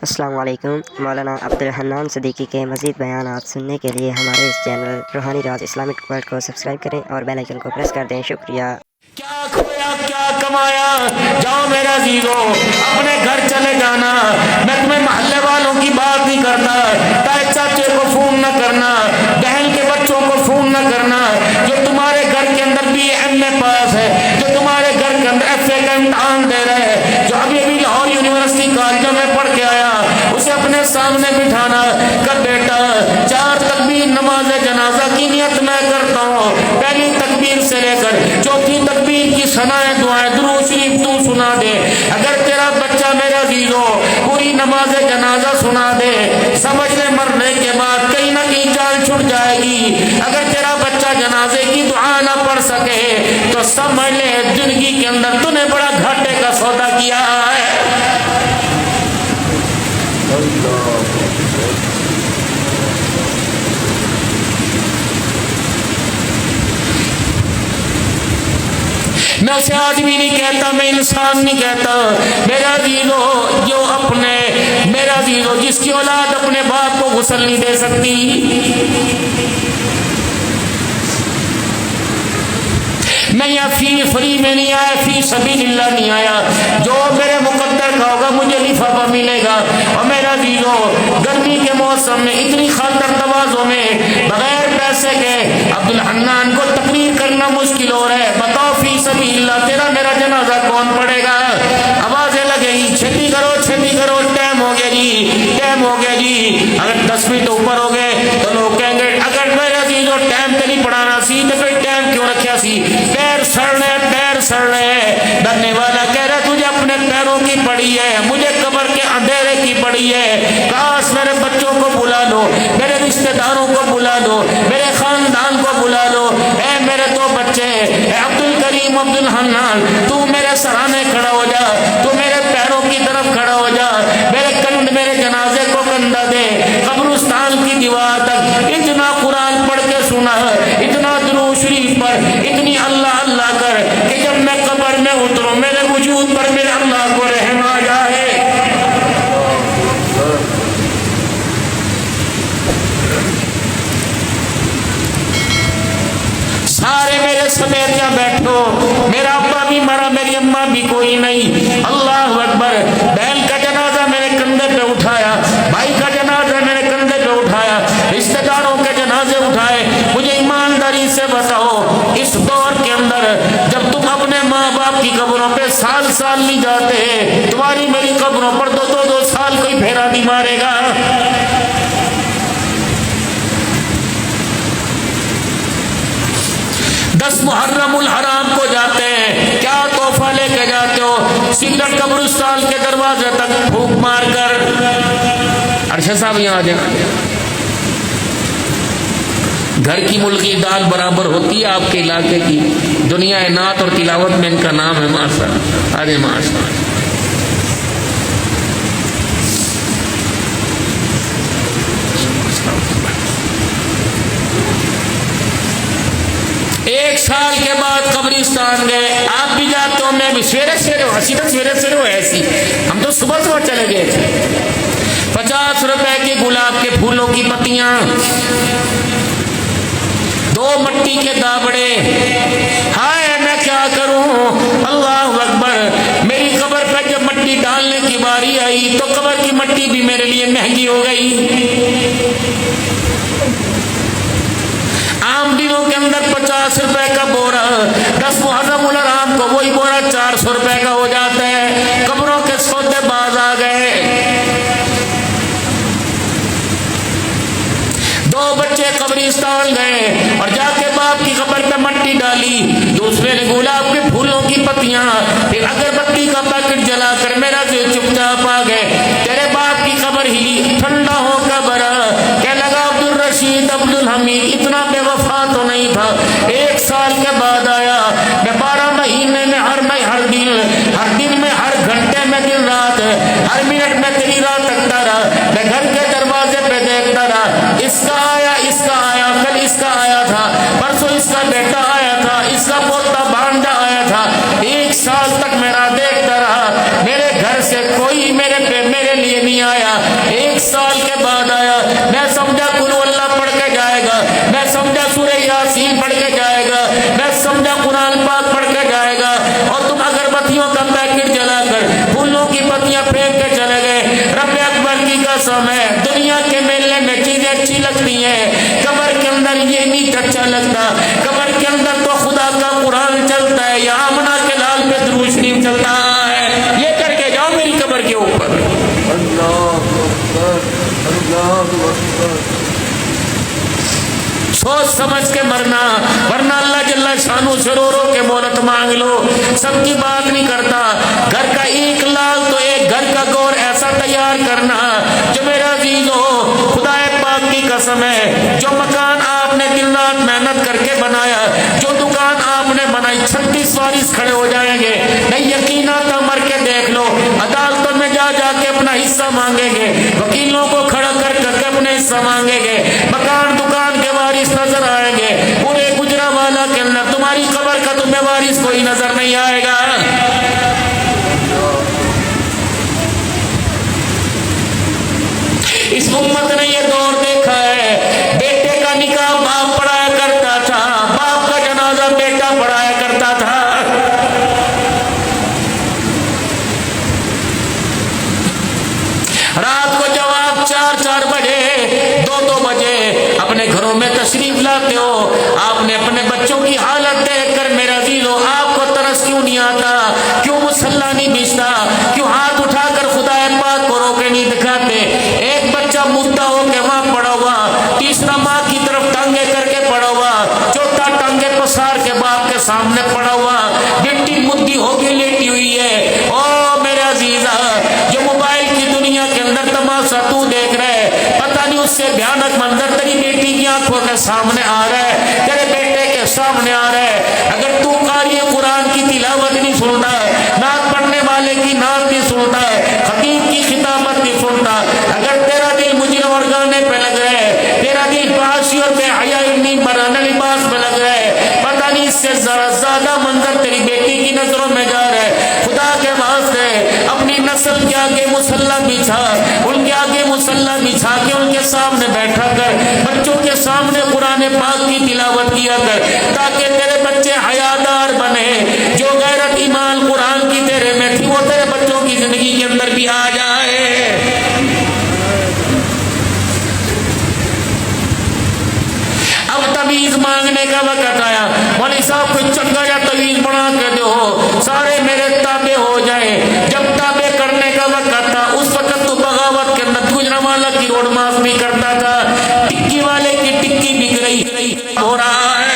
अस्सलाम वालेकुम। मौलाना अब्दुल हन्नान सिद्दीकी के मज़ीद बयानात सुनने के लिए हमारे इस चैनल रूहानी राज इस्लामिक वर्ल्ड को सब्सक्राइब करें और बेल आइकन को प्रेस कर दें। शुक्रिया। क्या खोया क्या कमाया, जाओ मेरा जीरो अपने घर चले जाना। मैं तुम्हें मोहल्ले वालों की बात नहीं करता, ताए चाचे को फोन न करना, बहन के बच्चों को फोन न करना। जो तुम्हारे घर के अंदर BA पास है, जो तुम्हारे घर के अंदर FA का इम्तहान दे रहे हैं, जो अभी अभी लाहौर यूनिवर्सिटी कॉलेज में पढ़ के आया, उसे अपने सामने बिठाना कर बेटा 4 तकबीर नमाज जनाजा की नियत मैं करता हूँ। पहली तकबीर से लेकर चौथी तकबीर की सनाए दुआएं दुरूद शरीफ तू सुना दे। अगर तेरा बच्चा मेरा जीरो पूरी नमाज जनाजा सुना दे, समझ ले मरने के बाद कहीं ना कहीं जान छुट जाएगी। अगर तेरा बच्चा जनाजे की दुआ ना पढ़ सके तो समझ ले जिंदगी के अंदर तूने बड़ा घाटे का सौदा किया है। मैं उसे आदमी नहीं कहता, मैं इंसान नहीं कहता। मेरा जीरो जो अपने मेरा जीरो जिसकी औलाद अपने बाप को गुस्ल नहीं दे सकती, मैं यहाँ फ्री में नहीं आया, फी सबीलिल्लाह नहीं आया। जो मेरे मुकद्दर का होगा मुझे लिफाफा मिलेगा। और मेरा जीरो गर्मी के मौसम में इतनी खातर तवाज़ो में बगैर पैसे के अब्दुल हन्नान को तकरीर करना मुश्किल हो रहा है। बताओ फी सबीलिल्लाह तेरा मेरा जनाजा कौन पड़ेगा? आवाजें लगेगी छेती करो, टाइम हो गया जी, टाइम हो गया जी। अगर 10 मिनट ऊपर हो गए तो लोग कहेंगे अगर मेरा जीरो टाइम पे नहीं पढ़ाना सी तो फिर टाइम क्यों रखा सी? पैर सड़ रहे। डरने वाला कह रहा तुझे अपने पैरों की पड़ी है, मुझे कब्र के अंधेरे की पड़ी है। काश मेरे बच्चों को बुला लो, मेरे रिश्तेदारों को बुला लो, मेरे खानदान को बुला लो। ऐ मेरे 2 बच्चे अब्दुल करीम अब्दुल हन्नान, तू मेरे सराहने खड़ा हो जा, तू मेरे पैरों की तरफ खड़ा हो जा, मेरे जनाजे को कंधा दे। कब्रिस्तान की दीवार तक इतना कुरान पढ़ के सुना, इतना दुरूद शरीफ पढ़, इतनी अल्लाह अल्लाह कर कि जब मैं कब्र में उतरूं मेरे वजूद पर मेरे अल्लाह को रहम आ जाए। सारे मेरे समेत यहाँ बैठो, मेरा अब्बा भी मरा, मेरी अम्मा भी कोई नहीं। अल्लाह अकबर। बहन का जनाजा मेरे कंधे पे उठाया, भाई का जनाजा मेरे कंधे पे उठाया, रिश्तेदारों के जनाजे उठाए। मुझे ईमानदारी से बताओ, इस दौर के अंदर जब तुम अपने माँ बाप की कब्रों पे साल साल नहीं जाते, तुम्हारी मेरी कब्रों पर 2 साल कोई फेरा नहीं मारेगा। 10 मुहर्रमुल हराम को जाते हैं, क्या तोहफा लेके जाते हो? सिगरेट कब्रिस्तान के दरवाजे तक फूंक मार कर। अरशद साहब यहाँ आ जाए। घर की मुल्की दाल बराबर होती है आपके इलाके की। दुनिया नात और तिलावत में इनका नाम है माशा। अरे माशा। एक साल के बाद कब्रिस्तान गए, आप भी जाते हो, मैं भी। सवेरे हंसी तो सवेरे हो ऐसी, हम तो सुबह चले गए थे। 50 रुपए के गुलाब के फूलों की पत्तियां, 2 मट्टी के दाबड़े। हाय मैं क्या करूं? अल्लाह अकबर। मेरी कब्र पर जब मट्टी डालने की बारी आई तो कब्र की मट्टी भी मेरे लिए महंगी हो गई। आम दिनों के अंदर 50 रुपए का बोरा, 10 मुहर्रमुल हराम को वही बोरा 400 रुपए का हो जाता है। कब्रों के सौदेबाज आ गए। 2 बच्चे कब्रिस्तान गए और जाके बाप की कब्र पे मट्टी डाली, दूसरे ने गुलाब के फूलों की पत्तियां, फिर अगरबत्ती का पैकेट जलाकर मेरा दिल चुपचाप आ गए। तेरे बाप की कब्र हिली, ठंडा हो कब्र। क्या लगा अब्दुल रशीद अब्दुल हमीद इतना बेवफा तो नहीं था। 1 साल के बाद आया। मैं 12 महीने में हर दिन में हर घंटे में दिन रात हर मिनट में तेरी रात तकता रहा। मैं घर के दरवाजे पे देखता रहा, इसका आया, कल इसका आया था, परसों इसका बेटा आया था, इसका पोता भांजा आया था। 1 साल तक मेरा देखता रहा। मेरे घर से कोई मेरे लिए नहीं आया। आया, 1 साल के बाद आया। मैं समझा कुल अल्लाह पढ़ के जाएगा, मैं समझा सूरह यासीन पढ़ के जाएगा, मैं समझा कुरान पाक पढ़ के जाएगा, और तुम अगरबत्तियों का पैकेट जलाकर फूलों की पत्तियां फेंक के चले गए। रब्बे अकबर की कसम है, दुनिया के मेले में चीजें अच्छी लगती हैं, कब्र के अंदर ये नहीं अच्छा लगता। कब्र के अंदर तो खुदा का कुरान चलता है, या आमना के लाल पे दुरूद शरीफ चलता है। ये करके जाओ मेरी कब्र के ऊपर। सोच समझ के मरना, वरना अल्लाह जल्ला शानू से रो रो के मोहलत मांग लो। सबकी बात नहीं करता। घर का एक लाल तो एक घर का गौर ऐसा तैयार करना जो मेरा अजीज हो। खुदाए पाक की कसम है, जो मकान आपने दिन रात मेहनत करके बनाया, जो दुकान आपने बनाई, 36 वारिस खड़े हो जाएंगे। नहीं यकीन आता मर के देख लो, अदालतों में जा जाके अपना हिस्सा मांगेंगे, वकीलों को खड़ा कर करके अपने हिस्सा मांगेंगे, मकान दुकान के वारिस नजर आएंगे। पूरे गुजरावाला के अंदर तुम्हारी खबर का तुम्हें वारिस कोई नजर नहीं आएगा। इस उम्मत ने ये दौर देखा है, बेटे का निकाह बाप पढ़ाया करता था, बाप का जनाजा बेटा पढ़ाया करता था। रात को जब आप 4-4 बजे 2-2 बजे अपने घरों में तशरीफ लाते हो, आपने अपने बच्चों की हालत देखकर मेरा अजीजो आपको तरस क्यों नहीं आता? क्यों मुसल्ला नहीं बिछता? क्यों हाथ उठाकर खुदा पाक को रोके नहीं दिखाते? एक बच्चा मुद्दा हो के वहां पड़ा हुआ, तीसरा माँ की तरफ टांगे करके पड़ा हुआ, चौथा टांगे पसार के बाप के सामने पड़ा हुआ, गिट्टी मुद्दी होके लेटी हुई है। ओ मेरे अजीजा, जो मोबाइल की दुनिया के अंदर तमाशा तू देख रहा है, पता नहीं उससे भयानक मंजर तेरी बेटी की आंखों के सामने आ रहा है, तेरे बेटे के सामने आ रहा है। अगर तू कारी कुरान की तिलावत नहीं सुनता, नात पढ़ने वाले की नात नहीं सुनता, खतीब की खिताबत नहीं सुनता, अगर तेरा दिल मुजरिम और गाने पे लग रहा है, तेरा दिल फाहशी और बेहयाई मराना लिबास में लग रहा है, पता नहीं इससे जरा ज्यादा मंजर तेरी बेटी की नजरों में जा रहा है। खुदा के वास्ते अपनी नस्ल के आगे मुसल्ला बिछा, उनके आगे मुसल्ला बिछा के उनके सामने बैठा कर, बच्चों के सामने कुरान पाक की तिलावत किया कर, ताकि तेरे बच्चे हयादार बने। जो गैरत ईमान कुरान की तेरे में थी, वो तेरे बच्चों की जिंदगी के अंदर भी आ जाए। अब तवीज मांगने का वक्त आया, मौलवी साहब कोई चंगा या तवीज बना के दो, सारे मेरे ताबे हो जाए। जब ताबे करने का वक्त था, उस वक्त तो बगावत के अंदर गुजरावाला की रोड माफ भी करता था, टिक्की वाले की टिक्की बिक रही हो रहा है।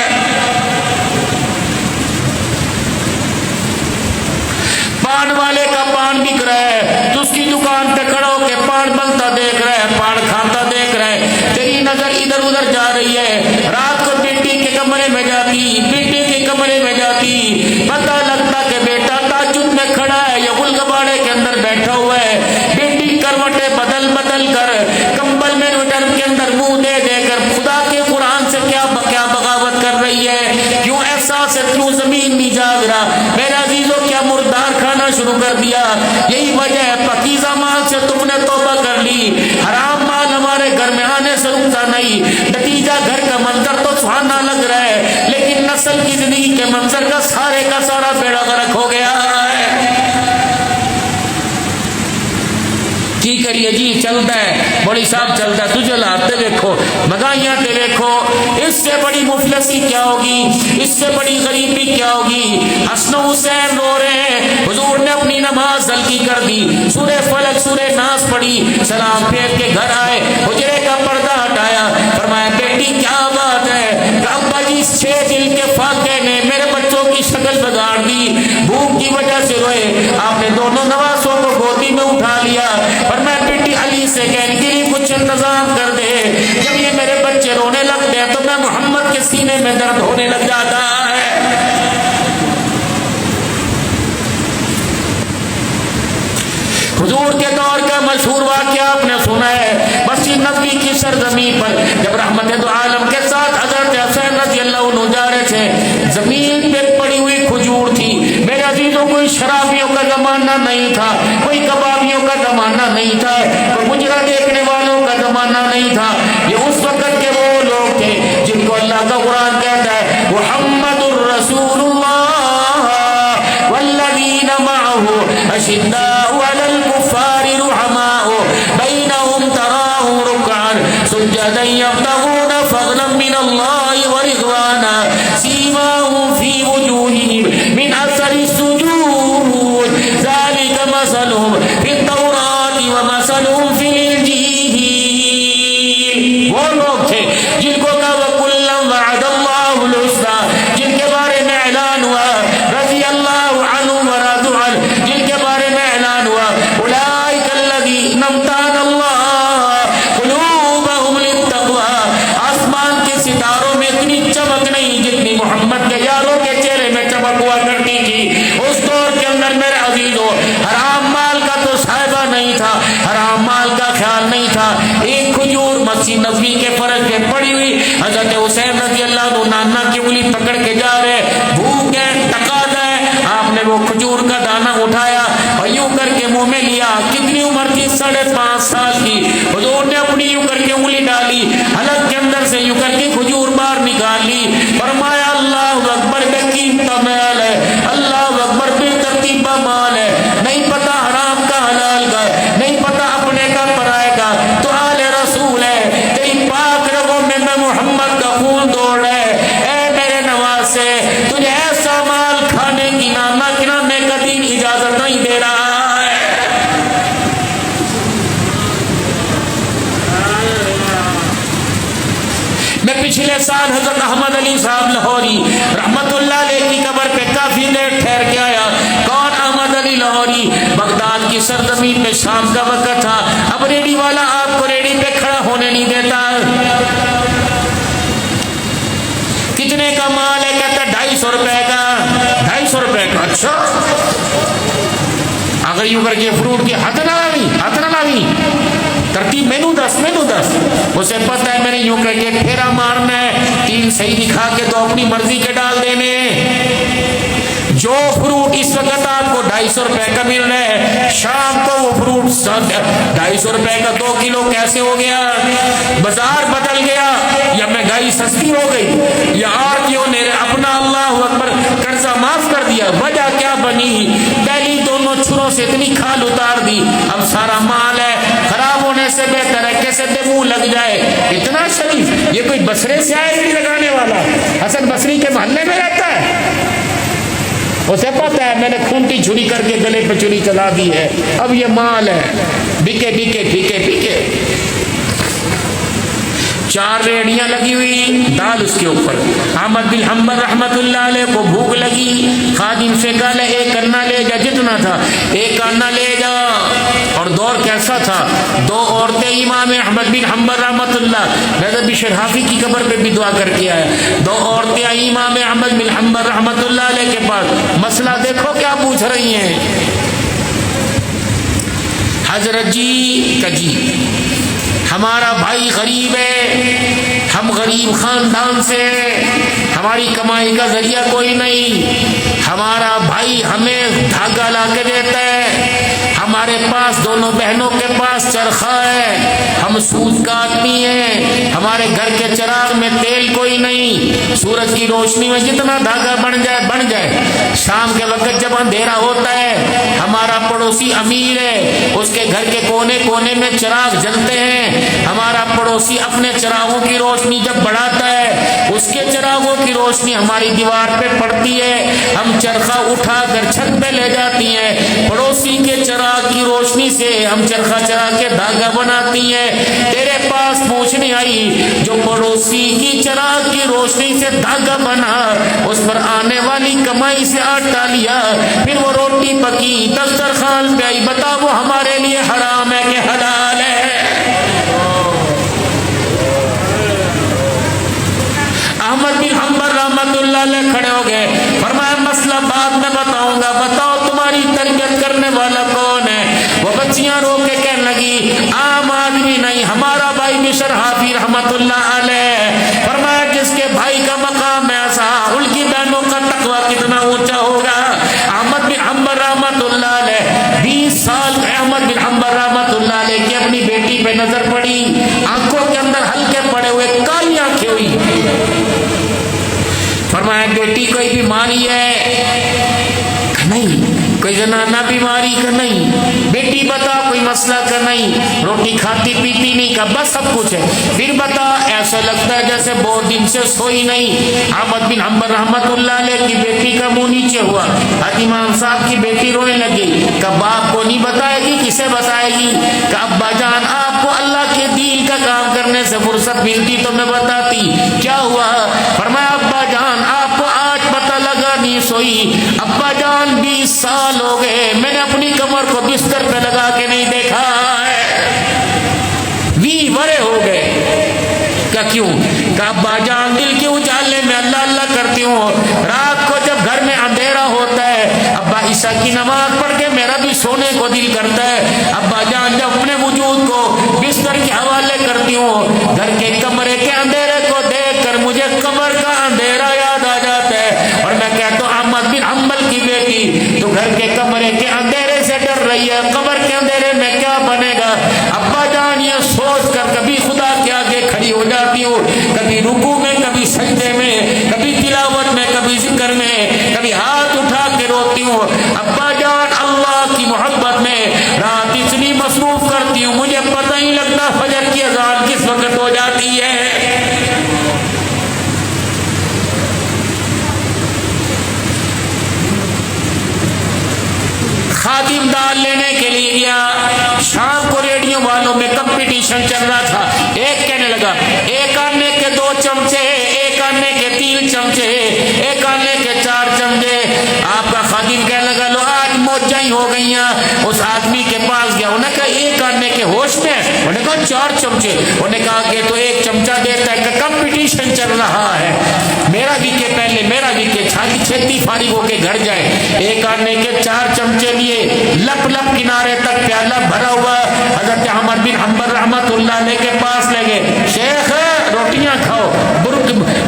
पान वाले का पान बिक रहा है, तो उसकी दुकान पे खड़ा होके पान बनता देख रहा है, पान खाता देख रहा है, तेरी नजर इधर उधर जा रही है। रात को बेटी के कमरे में जाती, बेटे के कमरे में जाती, पता लगता कि बेटा ताजुद में खड़ा है या गुलगबाड़े के अंदर बैठा हुआ है। बेटी करवटें बदल बदल कर कंबल में रिटर्न के अंदर मुंह दे देकर खुदा के कुरान से क्या बगावत कर रही है। क्यों एहसास है, क्यों जमीन नहीं जाग रहा? मेरा अजीजों, क्या मुर्दार खाना शुरू कर दिया? यही वजह है, पकीज़ा माल से तुमने तौबा कर ली, हराम माल हमारे घर में आने से रुकता नहीं। नतीजा घर का मंजर तो सुहाना लग रहा है, लेकिन नस्ल की जिंदगी के मंजर का सारा बेड़ा गर्क हो गया है। की करिए जी, चलता है बड़ी साहब, चलता है। तुझे लाते देखो, महंगाइयां ते देखो, इससे बड़ी मुफलसी क्या होगी, इससे बड़ी गरीबी क्या होगी। हसन हुसैन रो रहे हैं, हुजूर ने अपनी नमाज हल्की कर दी, सूरे फलक सूरे नास पढ़ी, सलाम फेर के घर आए, हुजरे का पर्दा हटाया, फरमाया बेटी क्या बात है? अब्बा जी 6 दिल के फाके ने मेरे बच्चों की शक्ल बिगाड़ दी, भूख की वजह से रोए। आपने दोनों नवासों को गोदी में उठा लिया, पर मैं बेटी अली से कहने के लिए कुछ इंतजाम कर दे। जब ये मेरे बच्चे रोने लगते हैं तो मैं मोहम्मद के सीने में दर्द होने लग जाता है। हुजूर के दौर का मशहूर वाक़या आपने सुना है, मस्जिद नबवी की सरजमीन पर जब रहमत दो आलम के साथ हजरत हुसैन रज़ी अल्लाह अन्हु जा रहे थे, जमीन पे पड़ी हुई खजूर थी। मेरे अजीजों, कोई शराबियों का जमाना नहीं था, कोई कबाबियों का जमाना नहीं था, कोई मुझे अल्लाह का कुरान कहता है मुहम्मदुर रसूलुल्लाह वल्लज़ीना मअहु अशिद्दाउ अलल कुफ्फारि रुहमाउ बैनहुम तराहुम रुकअन सुज्जदन यब्तगूना फज़लन मिनल्लाहि व रिज़वाना सीमाहुम फी वजूहिहिम मिन असरि सुजूद ज़ालिका मसलुहुम फित तौराति व मसलुहुम फिल इंजील। वो लोग थे जिनको कहा वकुल्लम वअदल्लाहुल हुस्ना, जिनके बारे में ऐलान हुआ रज़ी अल्लाहु अन्हु व रज़ू अन, जिनके बारे में ऐलान हुआ उलाइका अल्लज़ीना अम्तानल्लाह कुलूबहुम लित्तक़वा। आसमान के सितारों में इतनी चमक नहीं जितनी मोहम्मद के यारों के चेहरे में चमक हुआ करती थी। उस दौर के अंदर मेरे अजीजों हराम माल का तो साहिबा नहीं था, हराम माल का ख्याल नहीं था। एक खजूर मस्जिद नबवी के फर्श पे पड़ी हुई, हजरत हुसैन रज़ी अल्लाह अन्हु नाना की उंगली पकड़ के जा रहे, भूख है, तकाज़ा है, आपने वो खजूर का दाना उठाया और यूं करके मुंह में लिया। कितनी उम्र थी? 5.5 साल की। हुजूर ने अपनी यूं करके उंगली डाली, हलक के अंदर से यूं करके खजूर बाहर निकाल ली, फरमाया अल्लाहु अकबर, बेकीमती माल है, अल्लाहु अकबर, बेतरतीब माल है, नहीं पता हराम का हलाल का, नहीं पता अपने का पराए का, तो आले रसूल है, तेरी पाक रगों में मैं मोहम्मद का खून दौड़ रहा है। ए मेरे नवाज से तुझे ऐसा माल खाने की नाना किराने का दीन इजाजत नहीं दे रहा है। मैं पिछले साल हजरत अहमद अली साहब लाहौरी रहमतुल्लाह अलैह की कब्र पे काफी देर ठहर के आया। कौन? अहमद अली लाहौरी। बगदाद की सरजमीन में शाम का वक्त था। अब रेडी वाला आपको रेडी पे खड़ा होने नहीं देता। कितने का माल है? कहता 250 रुपए का। 250 रुपए का? अच्छा, अगर यूं करके फ्रूट की हाथ ना लावी तरतीब मेनू दस उसे पता है मैंने यूं करके फेरा मारना है, 3 सही दिखा के तो अपनी मर्जी के डाल देने। जो फ्रूट इस वक्त आपको 250 रुपए का मिल रहा है, शाम को वो फ्रूट 250 रुपए का 2 किलो कैसे हो गया? बाजार बदल गया या महंगाई सस्ती हो गई या आड़तियों ने अपना अल्लाह अकबर कर्जा माफ कर दिया? वजह क्या बनी? पहली दोनों छुरों से इतनी खाल उतार दी, अब सारा माल है, खराब होने से बेहतर है कैसे पे मुंह लग जाए। इतना शरीफ, ये कोई बसरे से आए नहीं लगाने वाला, हसन बसरी के मोहल्ले में रहता है। उसे पता है मैंने खूंटी छुरी करके गले पे छुरी चला दी है, अब ये माल है, बिके बिके बिके बिके। 4 रेड़ियां लगी हुई, दाल उसके ऊपर। अहमद बिन हम्बल रहमतुल्लाह अलैह को भूख लगी, खादिम से कहा एक अन्ना ले जा, जितना था एक अन्ना ले जा। और दौर कैसा था? 2 औरतें इमाम अहमद बिन हम्बल रहमतुल्लाह, मैं भी शरहाफी की कब्र पे भी दुआ करके आया, 2 औरतें आई इमाम अहमद बिन हम्बल रहमतुल्लाह अलैह के पास। मसला देखो क्या पूछ रही हैं। हजरत जी कजी, हमारा भाई गरीब है, हम गरीब खानदान से, हमारी कमाई का जरिया कोई नहीं, हमारा भाई हमें धागा ला के देता है, हमारे पास दोनों बहनों के पास चरखा है, हम सूत काटती हैं, हमारे घर के चिराग में तेल कोई नहीं, सूरज की रोशनी में जितना धागा बन जाए। शाम के वक्त जब अंधेरा होता है, हमारा पड़ोसी अमीर है, उसके घर के कोने कोने में चिराग जलते हैं, हमारा पड़ोसी अपने चिरागों की रोशनी जब बढ़ाता है, उसके चिरागों की रोशनी हमारी दीवार पे पड़ती है, हम चरखा उठाकर छत पे ले जाती हैं, पड़ोसी के चिराग की रोशनी से हम चरखा चरा के धागा बनाती हैं। तेरे पास पूछने आई जो पड़ोसी की चिराग की रोशनी से धागा बना, उस पर आने वाली कमाई से आटा लिया, फिर वो रोटी पकी दस्तरखान पे आई, बता वो हमारे लिए हराम है कि हलाल है? अहमद बिन हम्बल रहमतुल्लाह अलैह खड़े हो गए, फरमाया मसला बाद में बताऊंगा, बताओ तुम्हारी तरबियत करने वाला कौन है? वो बच्चियां रो के कहने लगी आम आदमी नहीं, हमारा भाई मिशर हाफी रहमतुल्लाह अलैह। फरमाया जिसके भाई का मकाम ऐसा, उनकी बहनों का तकवा कितना ऊंचा होगा। अहमद बिन हम्बल रहमतुल्लाह अलैह 20 साल अहमद बिन हम्बल रहमतुल्लाह अलैह की अपनी बेटी पे नजर पड़ी, आंखों के अंदर हल्के पड़े हुए, काली आंखें हुई, बेटी कोई बीमारी है नहीं, कोई जनाना बीमारी का नहीं, बेटी बता कोई मसला का नहीं, रोटी खाती पीती नहीं का, बस सब कुछ है। फिर बता ऐसा लगता है जैसे बहुत दिन से सोई नहीं। अहमद बिन हम्बल रहमतुल्लाह अलैह की बेटी का मुंह नीचे हुआ, इमाम साहब की बेटी रोने लगी। कब बाप को नहीं बताएगी, किसे बताएगी? अब्बा जान आपको अल्लाह के दीन का काम करने से फुर्सत मिलती तो मैं बताती। क्या हुआ? फरमाया अब्बा जान आपको आज पता लगा नहीं सोई। अब्बा जान 20 साल हो गए मैंने अपनी कमर को बिस्तर पे लगा के नहीं देखा है, 20 बड़े हो गए। क्या क्यों? अब्बा जान दिल के उजाले में अल्लाह अल्लाह करती हूँ, रात को जब घर में अंधेरा होता है अब्बा ईशा की नमाज पढ़ के मेरा भी सोने को दिल करता है। अब्बा जान जब अपने वजूद को बिस्तर के हवाले करती हूँ, घर के कमरे के अंधेरे को देख कर मुझे कमर का अंधेरा याद आ जाता है और मैं कहता हूँ अहमद बिन हम्बल की बेटी तो घर के कमरे के अंधेरे से डर रही है, कमर के अंधेरे में क्या बनेगा? अब्बा जान ये सोच कर कभी खुदा के आगे खड़ी हो जाती हूँ, कभी रुकू में, कभी सजदे में, कभी तिलावत में, कभी जिक्र में, कभी हाथ उठा के रोती हूँ। अब्बा जान अल्लाह की मोहब्बत में रात इतनी मसरूफ करती हूँ मुझे पता ही लगता फजर की अज़ान किस वक्त हो जाती है। खादिम दाल लेने के लिए गया, शाम को रेडियो वालों में कंपटीशन चल रहा था। एक कहने लगा 1 आने के 2 चमचे, 1 आने के 3 चमचे, 1 आने के 4 चमचे। आपका खादिम कहने लगा लो आज मौजा ही हो गई। उस आदमी के पास गया, उन्हें कहा 1 आने के होश में, उन्हें कहा 4 चमचे, उन्हें कहा कि तो 1 चमचा देता है। कंपटीशन चल रहा है, मेरा भी के पहले, मेरा भी के छेती फारिग होके घर जाए। 1 आने के 4 चमचे लिए लप लप किनारे तक प्याला भरा हुआ हजरत अहमद बिन हम्बल रहमतुल्लाह अलैह के पास ले गए। शेख रोटियां खाओ,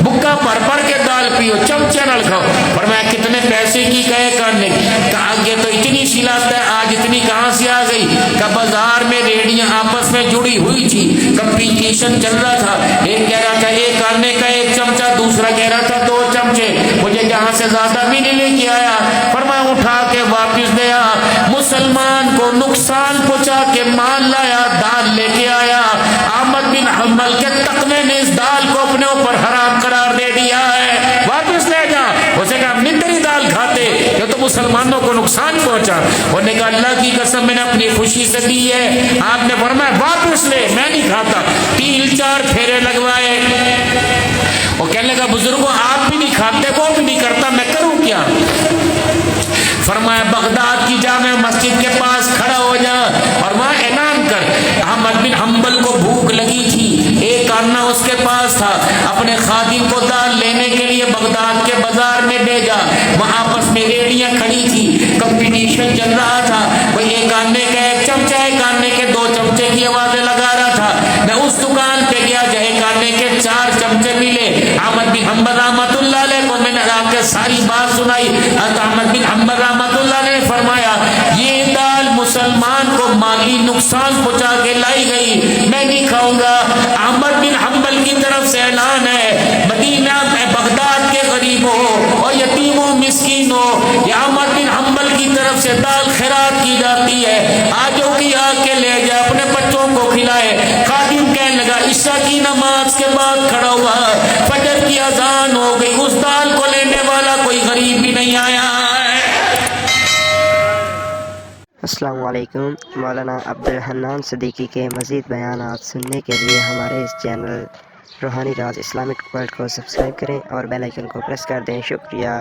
बुक्का भर भर के दाल पियो, चमचे नल खाओ। पर मैं कितने पैसे की कहे करने आगे तो इतनी सिलात है, आज इतनी कहाँ से आ गई? का बाजार में रेडियां आपस में जुड़ी हुई थी, कंपटीशन चल रहा था। एक कह रहा था 1 आने का 1 चमचा, दूसरा कह रहा था 2 चमचे। मुझे जहाँ से ज्यादा भी नहीं लेके आया, पर मैं उठा के वापिस दिया। मुसलमान को नुकसान पहुंचा के माल लाया, दाल लेके आया। अहमद बिन हम्बल के तकवे ने इस दाल को अपने ऊपर हराम करार दे दिया है, वापस ले जा। उसे कहा निंदरी दाल खाते जो तो मुसलमानों को नुकसान पहुंचा। उन्होंने कहा अल्लाह की कसम मैंने अपनी खुशी से दी है। आपने फरमाया वापस ले, मैं नहीं खाता। 3-4 फेरे लगवाए। वो कहने लगा बुजुर्गों आप भी नहीं खाते, वो भी नहीं करता, मैं करूं क्या? फरमाया बगदाद की जामे मस्जिद के पास खड़ा हो जा और वहां ऐलान कर अहमद बिन हम्बल को भूख लगी थी, 1 आना उसके पास था, अपने खादिम को दाल लेने के लिए बगदाद के बाजार में भेजा। वहां आपस में रेडियां खड़ी थी, कंपटीशन चल रहा था। कोई 1 आने का 1 चमचा, 1 आने के 2 चमचे की आवाजें लगा रहा था। मैं उस दुकान पे गया जो 1 आने के 4 चमचे मिले। अहमद बिन हम्बल रहमतुल्लाह अलैह को मैंने आके सारी बात सुनाई। अहमद बिन हम्बल रहमतुल्लाह ने फरमाया ये दाल मुसलमान को माली नुकसान पहुंचा के लाई गई, मैं नहीं खाऊंगा। अहमद बिन हम्बल की तरफ से ऐलान है मदीना में बगदाद के गरीबों और यतीमों मिस्कीनों, या अहमद बिन हम्बल की तरफ से दाल खैरात की जाती है, आजो की आके ले जा अपने बच्चों को खिलाए। खादिम कहने लगा ईशा की नमाज के बाद खड़ा हुआ, फजर की अजान हो गई, उस दाल को लेने वाला कोई गरीब भी नहीं आया है। अस्सलाम वालेकुम। मौलाना अब्दुल हन्नान सिद्दीकी के मज़ीद बयानात सुनने के लिए हमारे इस चैनल रूहानी राज इस्लामिक वर्ल्ड को सब्सक्राइब करें और बेल आइकन को प्रेस कर दें। शुक्रिया।